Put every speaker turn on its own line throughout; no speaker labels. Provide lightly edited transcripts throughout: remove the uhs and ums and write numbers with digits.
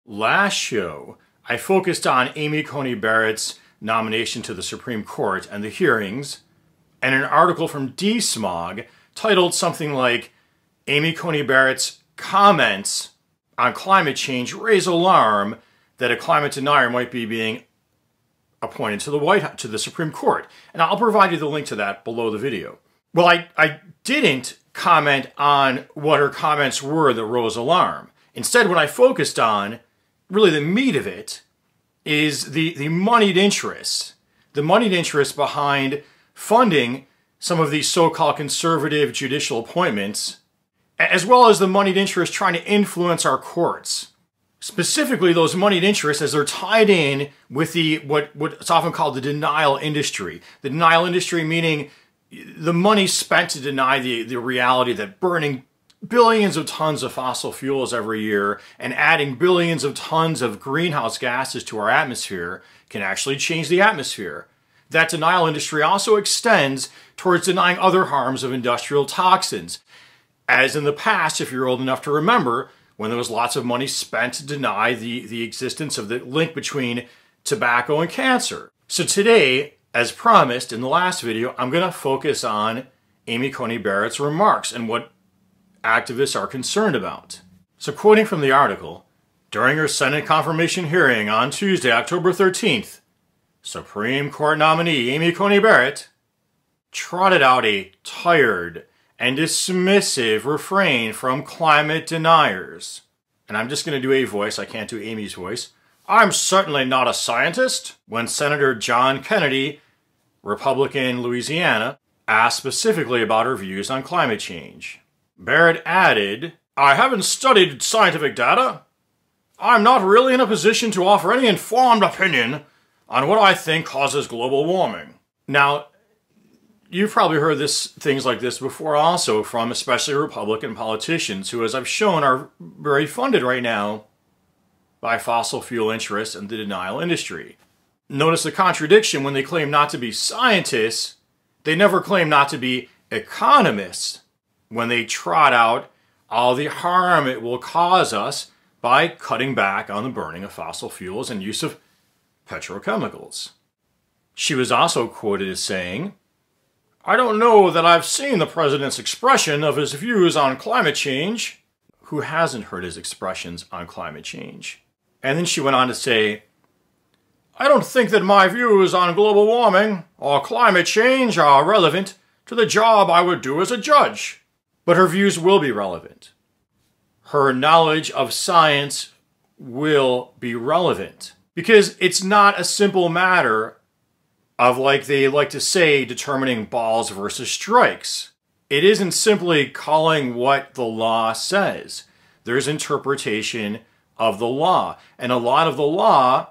Last show, I focused on Coney Barrett's nomination to the Supreme Court and the hearings, and an article from Desmog titled something like, Coney Barrett's comments on climate change raise alarm that a climate denier might be being appointed to the Supreme Court. And I'll provide you the link to that below the video. Well, I didn't comment on what her comments were that rose alarm. Instead, what I focused on, really the meat of it, is the moneyed interests. The moneyed interests behind funding some of these so-called conservative judicial appointments, as well as the moneyed interests trying to influence our courts. Specifically, those moneyed interests as they're tied in with what's often called the denial industry. The denial industry meaning the money spent to deny the reality that burning billions of tons of fossil fuels every year and adding billions of tons of greenhouse gases to our atmosphere can actually change the atmosphere. That denial industry also extends towards denying other harms of industrial toxins. As in the past, if you're old enough to remember, when there was lots of money spent to deny the existence of the link between tobacco and cancer. So today, as promised in the last video, I'm going to focus on Coney Barrett's remarks and what activists are concerned about. So quoting from the article, during her Senate confirmation hearing on Tuesday, October 13th, Supreme Court nominee Coney Barrett trotted out a tired and dismissive refrain from climate deniers. And I'm just going to do a voice, I can't do Amy's voice. I'm certainly not a scientist. When Senator John Kennedy, Republican Louisiana, asked specifically about her views on climate change. Barrett added, I haven't studied scientific data. I'm not really in a position to offer any informed opinion on what I think causes global warming. Now, you've probably heard things like this before also from especially Republican politicians who, as I've shown, are very funded right now by fossil fuel interests and the denial industry. Notice the contradiction: when they claim not to be scientists, they never claim not to be economists when they trot out all the harm it will cause us by cutting back on the burning of fossil fuels and use of petrochemicals. She was also quoted as saying, I don't know that I've seen the president's expression of his views on climate change. Who hasn't heard his expressions on climate change? And then she went on to say, I don't think that my views on global warming or climate change are relevant to the job I would do as a judge. But her views will be relevant. Her knowledge of science will be relevant. Because it's not a simple matter of, like they like to say, determining balls versus strikes. It isn't simply calling what the law says. There's interpretation of the law. And a lot of the law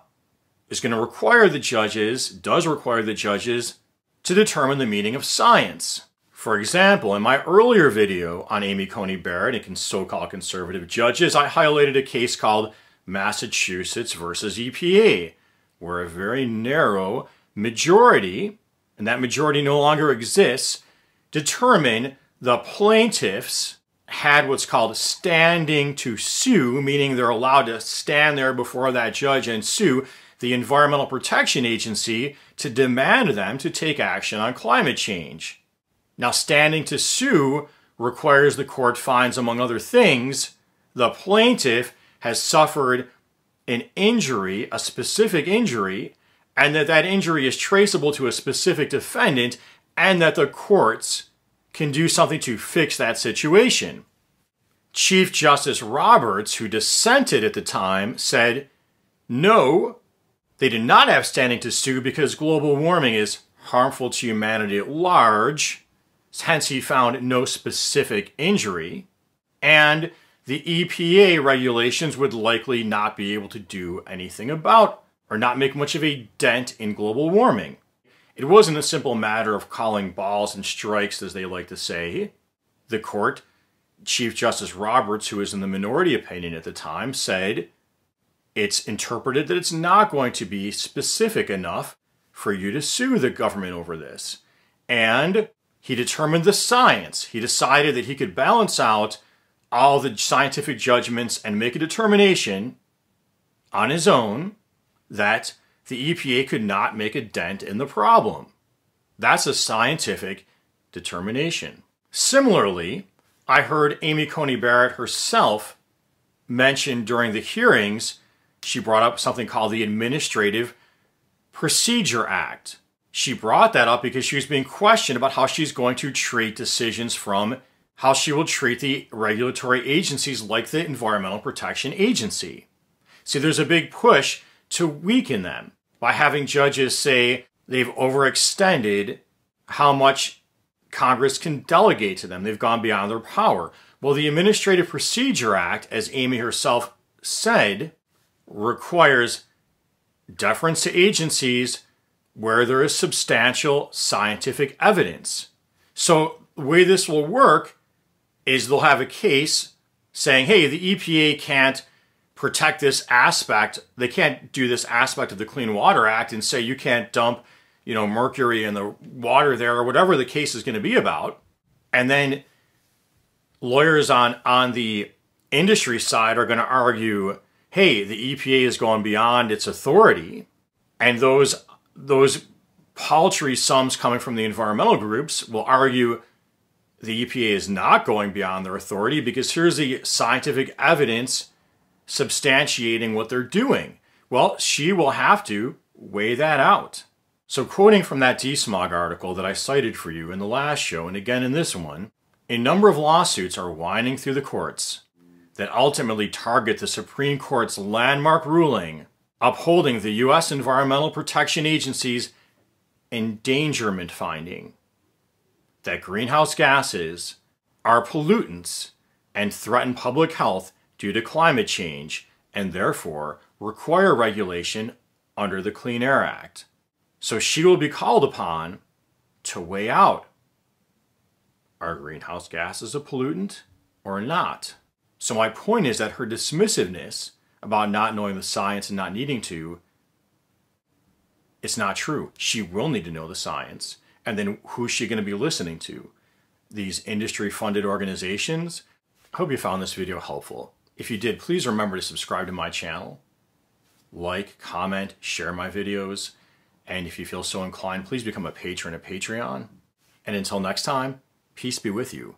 is going to require the judges, does require the judges, to determine the meaning of science. For example, in my earlier video on Coney Barrett and so-called conservative judges, I highlighted a case called Massachusetts versus EPA, where a very narrow majority, and that majority no longer exists, determined the plaintiffs had what's called standing to sue, meaning they're allowed to stand there before that judge and sue the Environmental Protection Agency to demand them to take action on climate change. Now, standing to sue requires the court finds, among other things, the plaintiff has suffered an injury, a specific injury, and that injury is traceable to a specific defendant, and that the courts can do something to fix that situation. Chief Justice Roberts, who dissented at the time, said, no, they did not have standing to sue because global warming is harmful to humanity at large. Hence, he found no specific injury, and the EPA regulations would likely not be able to do anything about or not make much of a dent in global warming. It wasn't a simple matter of calling balls and strikes, as they like to say. The court, Chief Justice Roberts, who was in the minority opinion at the time, said it's interpreted that it's not going to be specific enough for you to sue the government over this. And he determined the science. He decided that he could balance out all the scientific judgments and make a determination on his own that the EPA could not make a dent in the problem. That's a scientific determination. Similarly, I heard Amy Coney Barrett herself mention during the hearings, she brought up something called the Administrative Procedure Act. She brought that up because she was being questioned about how she's going to treat decisions from how she will treat the regulatory agencies like the Environmental Protection Agency. See, there's a big push to weaken them by having judges say they've overextended how much Congress can delegate to them. They've gone beyond their power. Well, the Administrative Procedure Act, as Amy herself said, requires deference to agencies where there is substantial scientific evidence. So the way this will work is they'll have a case saying, hey, the EPA can't protect this aspect. They can't do this aspect of the Clean Water Act and say you can't dump, mercury in the water there, or whatever the case is going to be about. And then lawyers on the industry side are going to argue, hey, the EPA is going beyond its authority. And those paltry sums coming from the environmental groups will argue the EPA is not going beyond their authority because here's the scientific evidence substantiating what they're doing. Well, she will have to weigh that out. So quoting from that Desmog article that I cited for you in the last show and again in this one, a number of lawsuits are winding through the courts that ultimately target the Supreme Court's landmark ruling upholding the U.S. Environmental Protection Agency's endangerment finding that greenhouse gases are pollutants and threaten public health due to climate change and therefore require regulation under the Clean Air Act. So she will be called upon to weigh out, are greenhouse gases a pollutant or not? So my point is that her dismissiveness about not knowing the science and not needing to, it's not true. She will need to know the science. And then who's she going to be listening to? These industry-funded organizations? I hope you found this video helpful. If you did, please remember to subscribe to my channel. Like, comment, share my videos. And if you feel so inclined, please become a patron at Patreon. And until next time, peace be with you.